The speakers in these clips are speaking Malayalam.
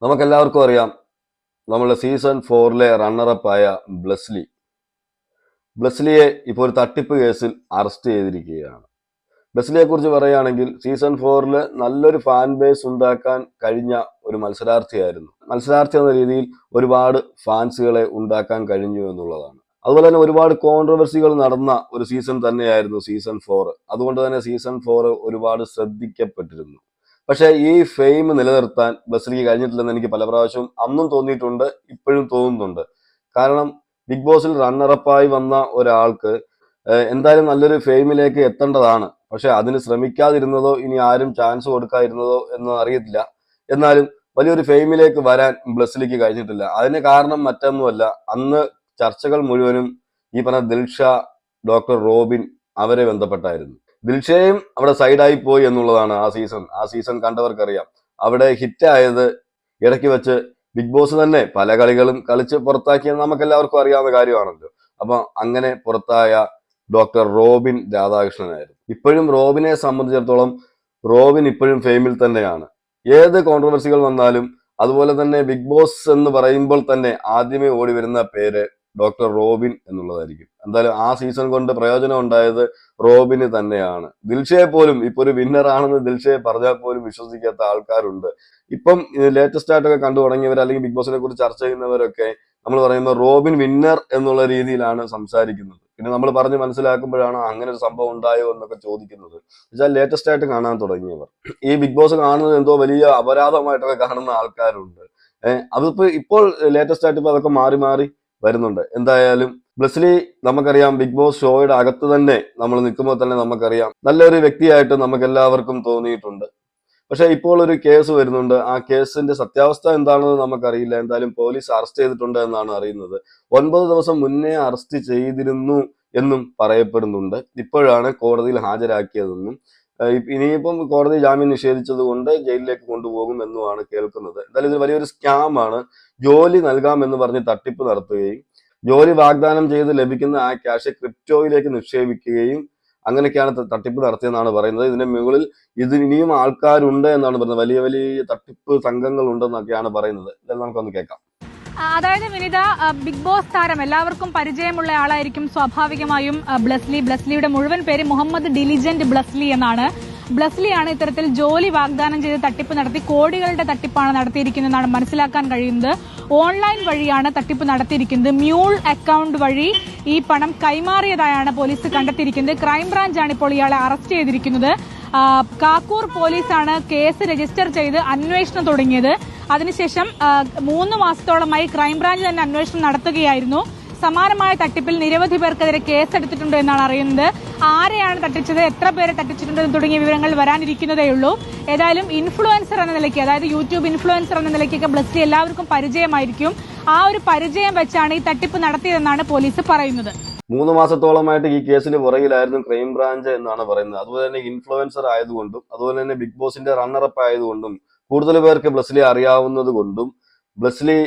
നമുക്കെല്ലാവർക്കും അറിയാം നമ്മളുടെ സീസൺ 4 റണ്ണറപ്പായ ബ്ലെസ്ലി ബ്ലെസ്ലിയെ ഇപ്പോൾ ഒരു തട്ടിപ്പ് കേസിൽ അറസ്റ്റ് ചെയ്തിരിക്കുകയാണ്. ബ്ലെസ്ലിയെ കുറിച്ച് പറയുകയാണെങ്കിൽ സീസൺ 4 നല്ലൊരു ഫാൻ ബേസ് ഉണ്ടാക്കാൻ കഴിഞ്ഞ ഒരു മത്സരാർത്ഥിയായിരുന്നു. മത്സരാർത്ഥി എന്ന രീതിയിൽ ഒരുപാട് ഫാൻസുകളെ ഉണ്ടാക്കാൻ കഴിഞ്ഞു എന്നുള്ളതാണ്. അതുപോലെ തന്നെ ഒരുപാട് കോൺട്രവേഴ്സികൾ നടന്ന ഒരു സീസൺ തന്നെയായിരുന്നു സീസൺ 4. അതുകൊണ്ട് തന്നെ സീസൺ 4 ഒരുപാട് ശ്രദ്ധിക്കപ്പെട്ടിരുന്നു. പക്ഷേ ഈ ഫെയിം നിലനിർത്താൻ ബ്ലെസ്ലിക്ക് കഴിഞ്ഞിട്ടില്ലെന്ന് എനിക്ക് പല പ്രാവശ്യവും അന്നും തോന്നിയിട്ടുണ്ട്, ഇപ്പോഴും തോന്നുന്നുണ്ട്. കാരണം ബിഗ് ബോസിൽ റണ്ണറപ്പായി വന്ന ഒരാൾക്ക് എന്തായാലും നല്ലൊരു ഫെയിമിലേക്ക് എത്തേണ്ടതാണ്. പക്ഷെ അതിന് ശ്രമിക്കാതിരുന്നതോ ഇനി ആരും ചാൻസ് കൊടുക്കാതിരുന്നതോ എന്ന് അറിയത്തില്ല. എന്നാലും വലിയൊരു ഫെയിമിലേക്ക് വരാൻ ബ്ലെസ്ലിക്ക് കഴിഞ്ഞിട്ടില്ല. അതിന് കാരണം മറ്റൊന്നുമല്ല, അന്ന് ചർച്ചകൾ മുഴുവനും ഈ പറഞ്ഞ ദിൽഷ, ഡോക്ടർ റോബിൻ അവരെ ബന്ധപ്പെട്ടായിരുന്നു. ദിൽഷയും അവിടെ സൈഡായി പോയി എന്നുള്ളതാണ് ആ സീസൺ കണ്ടവർക്കറിയാം. അവിടെ ഹിറ്റായത് ഇടയ്ക്ക് വെച്ച് ബിഗ് ബോസ് തന്നെ പല കളികളും കളിച്ച് പുറത്താക്കിയെന്ന് നമുക്ക് എല്ലാവർക്കും അറിയാവുന്ന കാര്യമാണല്ലോ. അപ്പൊ അങ്ങനെ പുറത്തായ ഡോക്ടർ റോബിൻ രാധാകൃഷ്ണനായിരുന്നു. ഇപ്പോഴും റോബിനെ സംബന്ധിച്ചിടത്തോളം റോബിൻ ഇപ്പോഴും ഫെയിമിൽ തന്നെയാണ്. ഏത് കോൺട്രവേഴ്സികൾ വന്നാലും, അതുപോലെ തന്നെ ബിഗ് ബോസ് എന്ന് പറയുമ്പോൾ തന്നെ ആദ്യമേ ഓടി വരുന്ന പേര് ഡോക്ടർ റോബിൻ എന്നുള്ളതായിരിക്കും. എന്തായാലും ആ സീസൺ കൊണ്ട് പ്രയോജനം ഉണ്ടായത് റോബിന് തന്നെയാണ്. ദിൽഷയെ പോലും ഇപ്പൊ ഒരു വിന്നർ ആണെന്ന് ദിൽഷയെ പറഞ്ഞാൽ പോലും വിശ്വസിക്കാത്ത ആൾക്കാരുണ്ട്. ഇപ്പം ലേറ്റസ്റ്റ് ആയിട്ടൊക്കെ കണ്ടു തുടങ്ങിയവർ അല്ലെങ്കിൽ ബിഗ് ബോസിനെ കുറിച്ച് ചർച്ച ചെയ്യുന്നവരൊക്കെ നമ്മൾ പറയുമ്പോൾ റോബിൻ വിന്നർ എന്നുള്ള രീതിയിലാണ് സംസാരിക്കുന്നത്. പിന്നെ നമ്മൾ പറഞ്ഞ് മനസ്സിലാക്കുമ്പോഴാണ് അങ്ങനെ ഒരു സംഭവം ഉണ്ടായോ എന്നൊക്കെ ചോദിക്കുന്നത്. എന്നുവെച്ചാൽ ലേറ്റസ്റ്റ് ആയിട്ട് കാണാൻ തുടങ്ങിയവർ ഈ ബിഗ് ബോസ് കാണുന്നത് എന്തോ വലിയ അപരാധമായിട്ടൊക്കെ കാണുന്ന ആൾക്കാരുണ്ട്. അതിപ്പോ ഇപ്പോൾ ലേറ്റസ്റ്റ് ആയിട്ട് ഇപ്പൊ അതൊക്കെ മാറി മാറി വരുന്നുണ്ട്. എന്തായാലും ബ്ലെസ്ലി നമുക്കറിയാം, ബിഗ് ബോസ് ഷോയുടെ അകത്ത് തന്നെ നമ്മൾ നിൽക്കുമ്പോൾ തന്നെ നമുക്കറിയാം നല്ലൊരു വ്യക്തിയായിട്ട് നമുക്ക് എല്ലാവർക്കും തോന്നിയിട്ടുണ്ട്. പക്ഷെ ഇപ്പോൾ ഒരു കേസ് വരുന്നുണ്ട്. ആ കേസിന്റെ സത്യാവസ്ഥ എന്താണെന്ന് നമുക്കറിയില്ല. എന്തായാലും പോലീസ് അറസ്റ്റ് ചെയ്തിട്ടുണ്ട് എന്നാണ് അറിയുന്നത്. 9 ദിവസം മുന്നേ അറസ്റ്റ് ചെയ്തിരുന്നു എന്നും പറയപ്പെടുന്നുണ്ട്. ഇപ്പോഴാണ് കോടതിയിൽ ഹാജരാക്കിയതെന്നും ഇനിയിപ്പം കോടതി ജാമ്യം നിഷേധിച്ചത് കൊണ്ട് ജയിലിലേക്ക് കൊണ്ടുപോകും എന്നുമാണ് കേൾക്കുന്നത്. എന്തായാലും ഇത് വലിയൊരു സ്കാമാണ്. ജോലി നൽകാമെന്ന് പറഞ്ഞ് തട്ടിപ്പ് നടത്തുകയും ജോലി വാഗ്ദാനം ചെയ്ത് ലഭിക്കുന്ന ആ ക്യാഷ് ക്രിപ്റ്റോയിലേക്ക് നിക്ഷേപിക്കുകയും അങ്ങനെയൊക്കെയാണ് തട്ടിപ്പ് നടത്തിയെന്നാണ് പറയുന്നത്. ഇതിന്റെ മുകളിൽ ഇനിയും ആൾക്കാരുണ്ട് എന്നാണ് പറയുന്നത്. വലിയ വലിയ തട്ടിപ്പ് സംഘങ്ങൾ ഉണ്ടെന്നൊക്കെയാണ് പറയുന്നത്. ഇതെല്ലാം നമുക്കൊന്ന് കേൾക്കാം. അതായത് വിനിത, ബിഗ് ബോസ് താരം എല്ലാവർക്കും പരിചയമുള്ള ആളായിരിക്കും സ്വാഭാവികമായും ബ്ലെസ്ലിയുടെ മുഴുവൻ പേര് മുഹമ്മദ് ഡിലിജന്റ് ബ്ലെസ്ലി എന്നാണ്. ബ്ലെസ്ലിയാണ് ഇത്തരത്തിൽ ജോലി വാഗ്ദാനം ചെയ്ത് തട്ടിപ്പ് നടത്തി കോടികളുടെ തട്ടിപ്പാണ് നടത്തിയിരിക്കുന്നതെന്നാണ് മനസ്സിലാക്കാൻ കഴിയുന്നത്. ഓൺലൈൻ വഴിയാണ് തട്ടിപ്പ് നടത്തിയിരിക്കുന്നത്. മ്യൂൾ അക്കൗണ്ട് വഴി ഈ പണം കൈമാറിയതായാണ് പോലീസ് കണ്ടെത്തിയിരിക്കുന്നത്. ക്രൈംബ്രാഞ്ചാണ് ഇപ്പോൾ ഇയാളെ അറസ്റ്റ് ചെയ്തിരിക്കുന്നത്. കാക്കൂർ പോലീസാണ് കേസ് രജിസ്റ്റർ ചെയ്ത് അന്വേഷണം തുടങ്ങിയത്. അതിനുശേഷം 3 മാസത്തോളമായി ക്രൈംബ്രാഞ്ച് തന്നെ അന്വേഷണം നടത്തുകയായിരുന്നു. സമാനമായ തട്ടിപ്പിൽ നിരവധി പേർക്കെതിരെ കേസെടുത്തിട്ടുണ്ട് എന്നാണ് അറിയുന്നത്. ആരെയാണ് തട്ടിച്ചത്, എത്ര പേരെ തട്ടിച്ചിട്ടുണ്ട് തുടങ്ങിയ വിവരങ്ങൾ വരാനിരിക്കുന്നതേയുള്ളൂ. ഏതായാലും ഇൻഫ്ലുവൻസർ എന്ന നിലയ്ക്ക്, അതായത് യൂട്യൂബ് ഇൻഫ്ലുവൻസർ എന്ന നിലയ്ക്കൊക്കെ ബ്ലെസ്ലി എല്ലാവർക്കും പരിചയമായിരിക്കും. ആ ഒരു പരിചയം വെച്ചാണ് ഈ തട്ടിപ്പ് നടത്തിയതെന്നാണ് പോലീസ് പറയുന്നത്. 3 മാസത്തോളമായിട്ട് ഈ കേസിന് പുറകിലായിരുന്നു ക്രൈംബ്രാഞ്ച് എന്നാണ് പറയുന്നത്. അതുപോലെ തന്നെ ഇൻഫ്ലുവൻസർ ആയതുകൊണ്ടും അതുപോലെ തന്നെ ബിഗ് ബോസിന്റെ റണ്ണറപ്പ് ആയതുകൊണ്ടും കൂടുതൽ പേർക്ക് ബ്ലെസ്ലിയെ അറിയാവുന്നത് കൊണ്ടും ബ്ലെസ്ലിയെ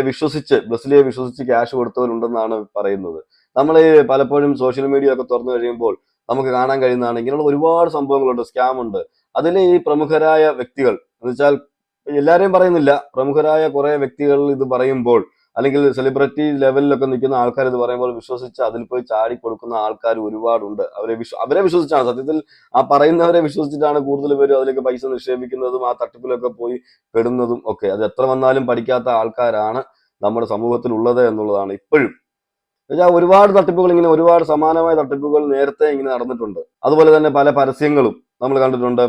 വിശ്വസിച്ച് ക്യാഷ് കൊടുത്തവരുണ്ടെന്നാണ് പറയുന്നത്. നമ്മൾ പലപ്പോഴും സോഷ്യൽ മീഡിയ ഒക്കെ തുറന്നു കഴിയുമ്പോൾ നമുക്ക് കാണാൻ കഴിയുന്നതാണ് ഇങ്ങനെയുള്ള ഒരുപാട് സംഭവങ്ങളുണ്ട്, സ്കാം ഉണ്ട്. അതിൽ ഈ പ്രമുഖരായ വ്യക്തികൾ എന്ന് വെച്ചാൽ എല്ലാവരെയും പറയുന്നില്ല, പ്രമുഖരായ കുറെ വ്യക്തികൾ ഇത് പറയുമ്പോൾ അല്ലെങ്കിൽ സെലിബ്രിറ്റി ലെവലിലൊക്കെ നിൽക്കുന്ന ആൾക്കാർ ഇത് പറയുമ്പോൾ വിശ്വസിച്ച് അതിൽ പോയി ചാടി കൊടുക്കുന്ന ആൾക്കാർ ഒരുപാടുണ്ട്. അവരെ വിശ്വസിച്ചാണ്, സത്യത്തിൽ ആ പറയുന്നവരെ വിശ്വസിച്ചിട്ടാണ് കൂടുതൽ പേരും അതിലേക്ക് പൈസ നിക്ഷേപിക്കുന്നതും ആ തട്ടിപ്പിലൊക്കെ പോയി പെടുന്നതും ഒക്കെ. അത് എത്ര വന്നാലും പഠിക്കാത്ത ആൾക്കാരാണ് നമ്മുടെ സമൂഹത്തിൽ ഉള്ളത് എന്നുള്ളതാണ് ഇപ്പോഴും. ഒരുപാട് തട്ടിപ്പുകൾ, ഇങ്ങനെ ഒരുപാട് സമാനമായ തട്ടിപ്പുകൾ നേരത്തെ ഇങ്ങനെ നടന്നിട്ടുണ്ട്. അതുപോലെ തന്നെ പല പരസ്യങ്ങളും നമ്മൾ കണ്ടിട്ടുണ്ട്.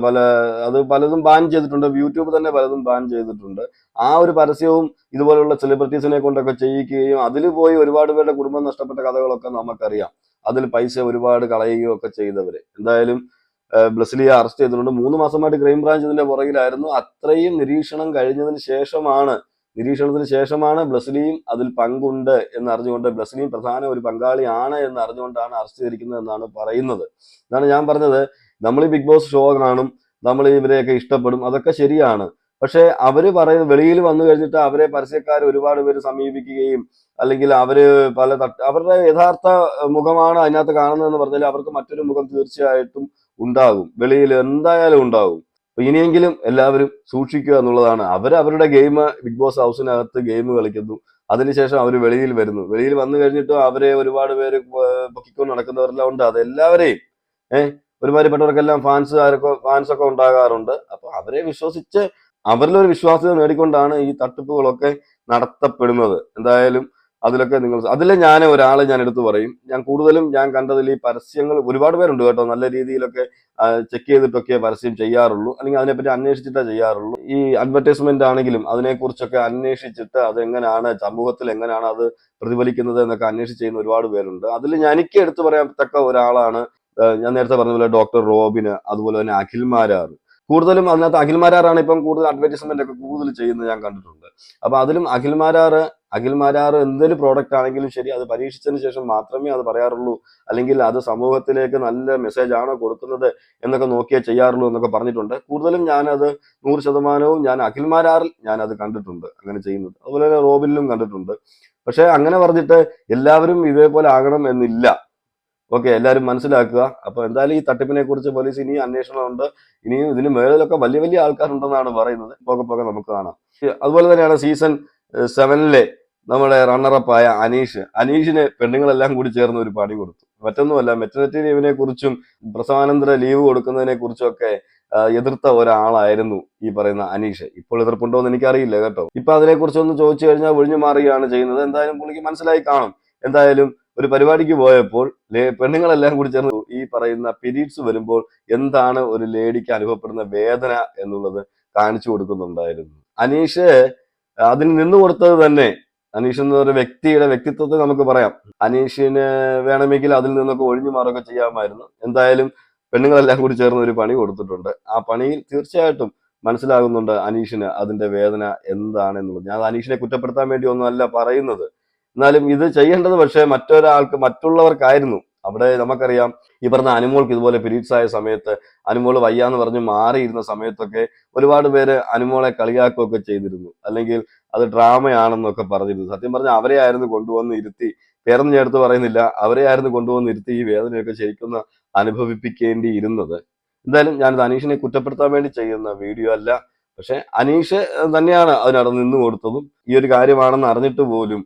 പലതും ബാൻ ചെയ്തിട്ടുണ്ട്. യൂട്യൂബ് തന്നെ പലതും ബാൻ ചെയ്തിട്ടുണ്ട്. ആ ഒരു പരസ്യവും ഇതുപോലുള്ള സെലിബ്രിറ്റീസിനെ കൊണ്ടൊക്കെ ചെയ്യിക്കുകയും അതിൽ പോയി ഒരുപാട് പേരുടെ കുടുംബം നഷ്ടപ്പെട്ട കഥകളൊക്കെ നമുക്കറിയാം. അതിൽ പൈസ ഒരുപാട് കളയുകയും ഒക്കെ ചെയ്തവരെ. എന്തായാലും ബ്ലെസ്ലിയെ അറസ്റ്റ് ചെയ്തിട്ടുണ്ട്. 3 മാസമായിട്ട് ക്രൈംബ്രാഞ്ച് ഇതിന്റെ പുറകിലായിരുന്നു. അത്രയും നിരീക്ഷണത്തിന് ശേഷമാണ് ബ്ലെസ്ലിയും അതിൽ പങ്കുണ്ട് എന്നറിഞ്ഞുകൊണ്ട്, ബ്ലെസ്ലിയും പ്രധാന ഒരു പങ്കാളിയാണ് എന്നറിഞ്ഞുകൊണ്ടാണ് അറസ്റ്റ് ചെയ്തിരിക്കുന്നത് എന്നാണ് പറയുന്നത്. എന്നാണ് ഞാൻ പറഞ്ഞത്. നമ്മൾ ഈ ബിഗ് ബോസ് ഷോ കാണും, നമ്മൾ ഇവരെയൊക്കെ ഇഷ്ടപ്പെടും, അതൊക്കെ ശരിയാണ്. പക്ഷെ അവര് പറയുന്ന വെളിയിൽ വന്നു കഴിഞ്ഞിട്ട് അവരെ പരസ്യക്കാർ ഒരുപാട് പേര് സമീപിക്കുകയും അല്ലെങ്കിൽ അവരുടെ യഥാർത്ഥ മുഖമാണ് അതിനകത്ത് കാണുന്നതെന്ന് പറഞ്ഞാൽ അവർക്ക് മറ്റൊരു മുഖം തീർച്ചയായിട്ടും ഉണ്ടാകും, വെളിയിൽ എന്തായാലും ഉണ്ടാകും. അപ്പൊ ഇനിയെങ്കിലും എല്ലാവരും സൂക്ഷിക്കുക എന്നുള്ളതാണ്. അവരുടെ ഗെയിം ബിഗ് ബോസ് ഹൗസിനകത്ത് ഗെയിം കളിക്കുന്നു, അതിനുശേഷം അവർ വെളിയിൽ വരുന്നു. വെളിയിൽ വന്നു കഴിഞ്ഞിട്ടും അവരെ ഒരുപാട് പേര് പൊക്കിക്കൊണ്ട് നടക്കുന്നവരെല്ലാം ഉണ്ട്. അതെല്ലാവരെയും ഒരുമാതിരിപ്പെട്ടവർക്കെല്ലാം ഫാൻസൊക്കെ ഉണ്ടാകാറുണ്ട്. അപ്പൊ അവരെ വിശ്വസിച്ച് അവരിലൊരു വിശ്വാസ്യത നേടിക്കൊണ്ടാണ് ഈ തട്ടിപ്പുകളൊക്കെ നടത്തപ്പെടുന്നത്. എന്തായാലും അതിൽ ഞാൻ ഒരാളെ ഞാൻ എടുത്തു പറയും. ഞാൻ കണ്ടതിൽ ഈ പരസ്യങ്ങൾ ഒരുപാട് പേരുണ്ട് കേട്ടോ, നല്ല രീതിയിലൊക്കെ ചെക്ക് ചെയ്തിട്ടൊക്കെ പരസ്യം ചെയ്യാറുള്ളൂ, അല്ലെങ്കിൽ അതിനെപ്പറ്റി അന്വേഷിച്ചിട്ടേ ചെയ്യാറുള്ളൂ. ഈ അഡ്വർടൈസ്മെന്റ് ആണെങ്കിലും അതിനെക്കുറിച്ചൊക്കെ അന്വേഷിച്ചിട്ട് അതെങ്ങനെയാണ് സമൂഹത്തിൽ എങ്ങനെയാണ് അത് പ്രതിഫലിക്കുന്നത് എന്നൊക്കെ അന്വേഷിച്ച് ചെയ്യുന്ന ഒരുപാട് പേരുണ്ട്. അതിൽ എനിക്ക് എടുത്തു പറയാൻ തക്ക ഒരാളാണ് ഞാൻ നേരത്തെ പറഞ്ഞ പോലെ ഡോക്ടർ റോബിന്, അതുപോലെ തന്നെ അഖിൽമാരാർ. കൂടുതലും അതിനകത്ത് അഖിൽമാരാറാണ് ഇപ്പം കൂടുതൽ അഡ്വർടൈസ്മെന്റ് ഒക്കെ കൂടുതൽ ചെയ്യുന്നത് ഞാൻ കണ്ടിട്ടുണ്ട്. അപ്പൊ അതിലും അഖിൽമാരാർ എന്തൊരു പ്രോഡക്റ്റ് ആണെങ്കിലും ശരി, അത് പരീക്ഷിച്ചതിന് ശേഷം മാത്രമേ അത് പറയാറുള്ളൂ, അല്ലെങ്കിൽ അത് സമൂഹത്തിലേക്ക് നല്ല മെസ്സേജ് ആണോ കൊടുക്കുന്നത് എന്നൊക്കെ നോക്കിയേ ചെയ്യാറുള്ളൂ എന്നൊക്കെ പറഞ്ഞിട്ടുണ്ട്. കൂടുതലും ഞാനത് 100% ഞാൻ അഖിൽമാരാറിൽ ഞാനത് കണ്ടിട്ടുണ്ട് അങ്ങനെ ചെയ്യുന്നത്. അതുപോലെ തന്നെ റോബിനിലും കണ്ടിട്ടുണ്ട്. പക്ഷെ അങ്ങനെ പറഞ്ഞിട്ട് എല്ലാവരും ഇതേപോലെ ആകണം എന്നില്ല. ഓക്കെ, എല്ലാവരും മനസ്സിലാക്കുക. അപ്പൊ എന്തായാലും ഈ തട്ടിപ്പിനെ കുറിച്ച് പോലീസ് ഇനിയും അന്വേഷണമുണ്ട്. ഇനിയും ഇതിന് മേളിലൊക്കെ വലിയ വലിയ ആൾക്കാരുണ്ടെന്നാണ് പറയുന്നത്. പോകെ നമുക്ക് കാണാം. അതുപോലെ തന്നെയാണ് സീസൺ 7 നമ്മുടെ റണ്ണറപ്പായ അനീഷിന് പെണ്ണുങ്ങളെല്ലാം കൂടി ചേർന്ന് ഒരു പണി കൊടുത്തു. മറ്റൊന്നുമല്ല, മെറ്റർനിറ്റി ലീവിനെ കുറിച്ചും പ്രസവാനന്തര ലീവ് കൊടുക്കുന്നതിനെ കുറിച്ചും ഒക്കെ എതിർത്ത ഒരാളായിരുന്നു ഈ പറയുന്ന അനീഷ്. ഇപ്പോൾ എതിർപ്പുണ്ടോ എന്ന് എനിക്കറിയില്ല കേട്ടോ. ഇപ്പൊ അതിനെക്കുറിച്ചൊന്ന് ചോദിച്ചു കഴിഞ്ഞാൽ ഒഴിഞ്ഞു മാറുകയാണ് ചെയ്യുന്നത്. എന്തായാലും പുള്ളിക്ക് മനസ്സിലായി കാണും. എന്തായാലും ഒരു പരിപാടിക്ക് പോയപ്പോൾ പെണ്ണുങ്ങളെല്ലാം കൂടി ചേർന്ന് ഈ പറയുന്ന പീരീഡ്സ് വരുമ്പോൾ എന്താണ് ഒരു ലേഡിക്ക് അനുഭവപ്പെടുന്ന വേദന എന്നുള്ളത് കാണിച്ചു കൊടുക്കുന്നുണ്ടായിരുന്നു. അനീഷ് അതിന് നിന്നു കൊടുത്തത് തന്നെ, അനീഷ് എന്ന ഒരു വ്യക്തിയുടെ വ്യക്തിത്വത്തെ നമുക്ക് പറയാം. അനീഷിന് വേണമെങ്കിൽ അതിൽ നിന്നൊക്കെ ഒഴിഞ്ഞു മാറുകയൊക്കെ ചെയ്യാമായിരുന്നു. എന്തായാലും പെണ്ണുങ്ങളെല്ലാം കൂടി ചേർന്ന് ഒരു പണി കൊടുത്തിട്ടുണ്ട്. ആ പണിയിൽ തീർച്ചയായിട്ടും മനസ്സിലാകുന്നുണ്ട് അനീഷിന് അതിന്റെ വേദന എന്താണെന്നുള്ളത്. ഞാൻ അനീഷിനെ കുറ്റപ്പെടുത്താൻ വേണ്ടി ഒന്നുമല്ല പറയുന്നത്. എന്നാലും ഇത് ചെയ്യേണ്ടത് പക്ഷേ മറ്റുള്ളവർക്കായിരുന്നു. അവിടെ നമുക്കറിയാം, ഈ പറഞ്ഞ അനുമോൾക്ക് ഇതുപോലെ പീരീഡ്സ് ആയ സമയത്ത് അനുമോള് വയ്യാന്ന് പറഞ്ഞ് മാറിയിരുന്ന സമയത്തൊക്കെ ഒരുപാട് പേര് അനുമോളെ കളിയാക്കുകയൊക്കെ ചെയ്തിരുന്നു, അല്ലെങ്കിൽ അത് ഡ്രാമയാണെന്നൊക്കെ പറഞ്ഞിരുന്നു. സത്യം പറഞ്ഞാൽ അവരെ ആയിരുന്നു കൊണ്ടുവന്ന് ഇരുത്തി, പേരൊന്നും ചേർത്ത് പറയുന്നില്ല, അവരെ ആയിരുന്നു കൊണ്ടുവന്ന് ഇരുത്തി ഈ വേദനയൊക്കെ ശരിക്കും അനുഭവിപ്പിക്കേണ്ടിയിരുന്നത്. എന്തായാലും ഞാനിത് അനീഷിനെ കുറ്റപ്പെടുത്താൻ വേണ്ടി ചെയ്യുന്ന വീഡിയോ അല്ല. പക്ഷെ അനീഷ് തന്നെയാണ് അതിനവിടെ നിന്ന് കൊടുത്തതും. ഈ ഒരു കാര്യമാണെന്ന് അറിഞ്ഞിട്ട് പോലും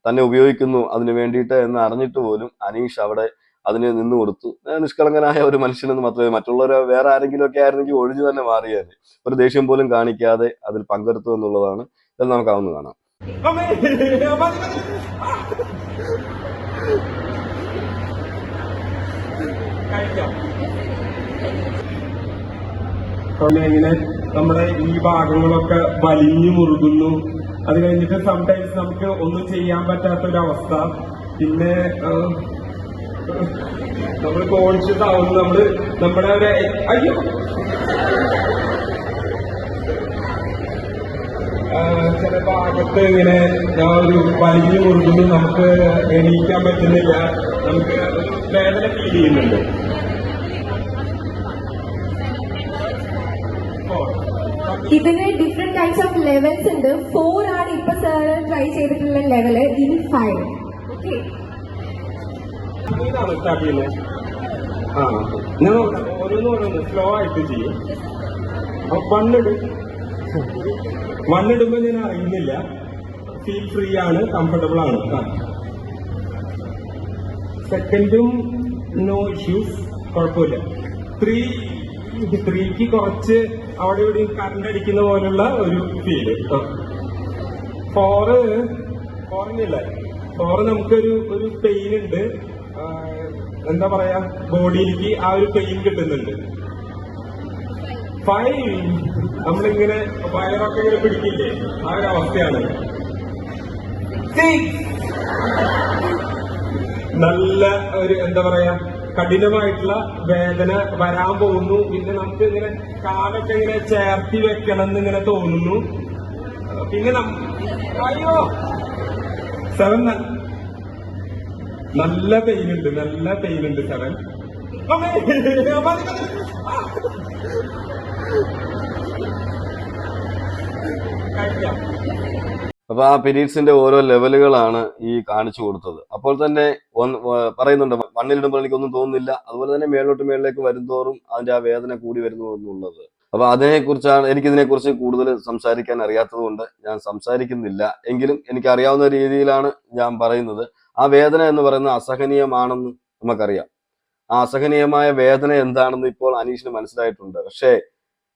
തന്നെ ഉപയോഗിക്കുന്നു അതിന് വേണ്ടിയിട്ട് എന്ന് അറിഞ്ഞിട്ട് പോലും അനീഷ് അവിടെ അതിന് നിന്ന് കൊടുത്തു. നിഷ്കളങ്കനായ ഒരു മനുഷ്യനെന്ന് മാത്രമേ, മറ്റുള്ളവരെ വേറെ ആരെങ്കിലും ഒക്കെ ആയിരുന്നെങ്കിൽ ഒഴിഞ്ഞു തന്നെ മാറിയാല്, ഒരു ദേഷ്യം പോലും കാണിക്കാതെ അതിൽ പങ്കെടുത്തു എന്നുള്ളതാണ്. ഇതെല്ലാം നമുക്ക് അതൊന്ന് കാണാം. ഇങ്ങനെ നമ്മുടെ ഈ ഭാഗങ്ങളൊക്കെ വലിഞ്ഞു മുറുകുന്നു. അത് കഴിഞ്ഞിട്ട് സംടൈംസ് നമുക്ക് ഒന്നും ചെയ്യാൻ പറ്റാത്തൊരവസ്ഥ. പിന്നെ നമ്മൾ കോൺഷ്യസ് ആവുന്നു. നമ്മുടെ ഒരു അയ്യോ ചില ഭാഗത്ത് ഇങ്ങനെ ഒരു വലിഞ്ഞു മുറുകുന്നു. നമുക്ക് എണീക്കാൻ പറ്റുന്നില്ല. നമുക്ക് വേദന ഫീൽ ചെയ്യുന്നുണ്ട്. ഇതിന് ഡിഫറെന്റ് ടൈപ്സ് ഓഫ് ലെവൽസ് ഉണ്ട്. 4 ആണ് ഇപ്പൊ സാർ ട്രൈ ചെയ്തിട്ടുള്ള ലെവല്. ഇനി 5. ഓക്കെ, സ്റ്റാർട്ട് ചെയ്യുന്നത്. ഞാൻ ഓരോന്ന് സ്ലോ ആയിട്ട് ചെയ്യും. മണ്ണിടുമ്പോ ഞാൻ അറിയുന്നില്ല. ഫീൽ ഫ്രീ ആണ്, കംഫർട്ടബിൾ ആണ്. സെക്കൻഡും നോ ഇഷ്യൂസ്, കുഴപ്പമില്ല. 3ക്ക് കുറച്ച് അവിടെ ഇവിടെ കറണ്ട് അടിക്കുന്ന പോലുള്ള ഒരു ഫീല്. 4 നമുക്കൊരു പെയിൻ ഉണ്ട്. എന്താ പറയാ, ബോഡിയിലേക്ക് ആ ഒരു പെയിൻ കിട്ടുന്നുണ്ട്. 5 നമ്മളിങ്ങനെ വയറൊക്കെ ഇങ്ങനെ പിടിക്കില്ലേ, ആ ഒരു അവസ്ഥയാണ്. 6 നല്ല ഒരു എന്താ പറയാ, കഠിനമായിട്ടുള്ള വേദന വരാൻ പോകുന്നു. പിന്നെ നമുക്ക് ഇങ്ങനെ കാലൊക്കെ ഇങ്ങനെ ചേർത്തി വെക്കണം എന്നിങ്ങനെ തോന്നുന്നു. പിന്നെ അയ്യോ 7 നല്ല പെയിൻ ഉണ്ട്. 7 കഴിക്കാം. അപ്പൊ ആ പീരീഡ്സിന്റെ ഓരോ ലെവലുകളാണ് ഈ കാണിച്ചു കൊടുത്തത്. അപ്പോൾ തന്നെ പറയുന്നുണ്ട്, മണ്ണിലിടുമ്പോൾ എനിക്കൊന്നും തോന്നുന്നില്ല, അതുപോലെ തന്നെ മേളിലേക്ക് വരുന്തോറും അതിന്റെ ആ വേദന കൂടി വരുന്നു എന്നുള്ളത്. അപ്പൊ അതിനെക്കുറിച്ചാണ് എനിക്കിതിനെക്കുറിച്ച് കൂടുതൽ സംസാരിക്കാൻ അറിയാത്തത് കൊണ്ട് ഞാൻ സംസാരിക്കുന്നില്ല. എങ്കിലും എനിക്ക് അറിയാവുന്ന രീതിയിലാണ് ഞാൻ പറയുന്നത്. ആ വേദന എന്ന് പറയുന്നത് അസഹനീയമാണെന്ന് നമുക്കറിയാം. ആ അസഹനീയമായ വേദന എന്താണെന്ന് ഇപ്പോൾ അനീഷിന് മനസ്സിലായിട്ടുണ്ട്. പക്ഷേ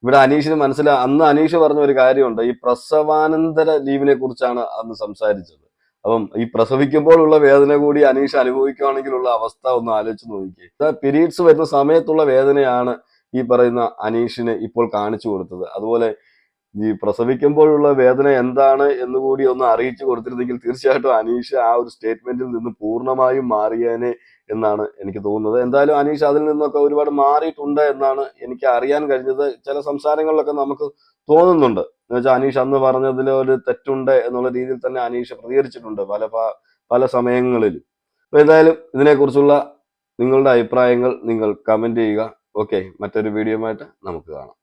ഇവിടെ അനീഷിന് അന്ന് അനീഷ് പറഞ്ഞ ഒരു കാര്യമുണ്ട്. ഈ പ്രസവാനന്തര ലീവിനെ കുറിച്ചാണ് അന്ന് സംസാരിച്ചത്. അപ്പം ഈ പ്രസവിക്കുമ്പോഴുള്ള വേദന കൂടി അനീഷ് അനുഭവിക്കുകയാണെങ്കിലുള്ള അവസ്ഥ ഒന്ന് ആലോചിച്ച് നോക്കിയേ. പീരീഡ്സ് വരുന്ന സമയത്തുള്ള വേദനയാണ് ഈ പറയുന്ന അനീഷിന് ഇപ്പോൾ കാണിച്ചു കൊടുത്തത്. അതുപോലെ ഈ പ്രസവിക്കുമ്പോഴുള്ള വേദന എന്താണ് എന്ന് കൂടി ഒന്ന് അറിയിച്ചു കൊടുത്തിരുന്നെങ്കിൽ തീർച്ചയായിട്ടും അനീഷ് ആ ഒരു സ്റ്റേറ്റ്മെന്റിൽ നിന്ന് പൂർണ്ണമായും മാറിയേനെ എന്നാണ് എനിക്ക് തോന്നുന്നത്. എന്തായാലും അനീഷ് അതിൽ നിന്നൊക്കെ ഒരുപാട് മാറിയിട്ടുണ്ട് എന്നാണ് എനിക്ക് അറിയാൻ കഴിഞ്ഞത്. ചില സംസാരങ്ങളിലൊക്കെ നമുക്ക് തോന്നുന്നുണ്ട്. എന്ന് വെച്ചാൽ അനീഷ് അന്ന് പറഞ്ഞതിൽ ഒരു തെറ്റുണ്ട് എന്നുള്ള രീതിയിൽ തന്നെ അനീഷ് പ്രതികരിച്ചിട്ടുണ്ട് പല സമയങ്ങളിലും. അപ്പൊ എന്തായാലും ഇതിനെക്കുറിച്ചുള്ള നിങ്ങളുടെ അഭിപ്രായങ്ങൾ നിങ്ങൾ കമന്റ് ചെയ്യുക. ഓക്കെ, മറ്റൊരു വീഡിയോയുമായിട്ട് നമുക്ക് കാണാം.